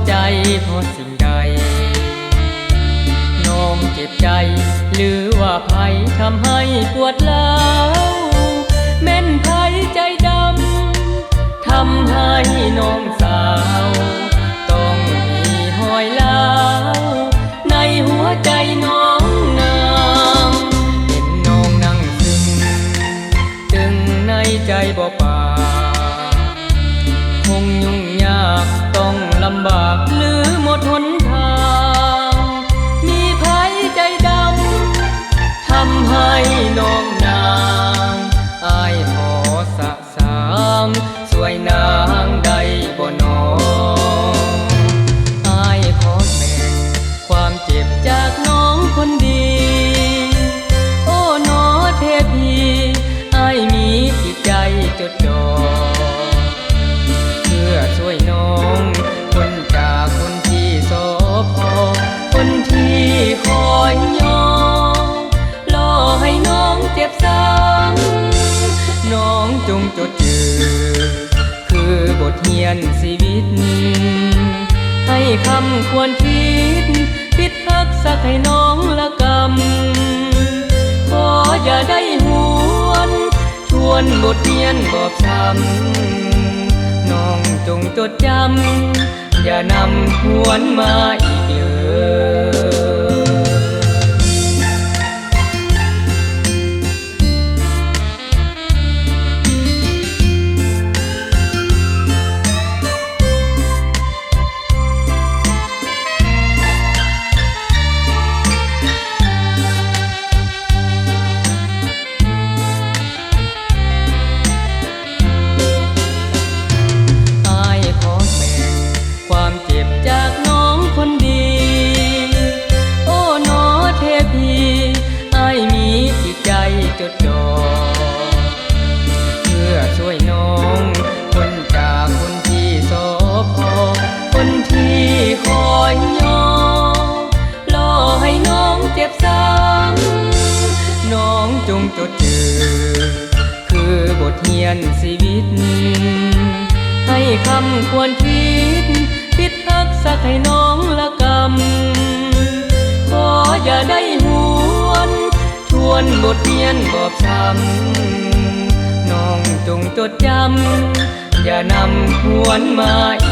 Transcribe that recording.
ใจเพราะสิ่งใดน้องเจ็บใจหรือว่าภัยทำให้ปวดร้าวแม่นภัยใจดำทำให้น้องสาวต้องมีหอยล้าวในหัวใจน้องนางเห็นน้องนั่งซึมตึงในใจบ่ป่าคงยุ่งยากต้องลำบากหรือหมดหนทางมีภัยใจดำทำให้น้องนางอายขอสะสางสวยนางใดบ่นออายขอแบ่งความเจ็บจากน้องคนดีโอ้หนอเทพีอายมีจิตใจจดจ่อเพื่อช่วยน้องคนจากคนที่โศกคนที่คอยย่อรอให้น้องเจ็บซ้ำน้องจงจดจือคือบทเรียนชีวิตให้คำควรคิดปิดฮักสักให้น้องละกำขออย่าได้หวนชวนบทเรียนบอบช้ำน้องจงจดจำอย่านำหวนมาอีกเลยจากน้องคนดีโอ้หนอเทพีอายมีจิตใจจดจ่อเพื่อช่วยน้องคนจากคนที่โศกคนที่คอยย่อรอให้น้องเจ็บซ้ำน้องจงจดจือคือบทเรียนชีวิตให้คำควรคิดปิดฮักสักให้น้องละกำขออย่าได้หวนชวนบทเรียนบอบช้ำน้องจงจดจำอย่านำหวนมาอีก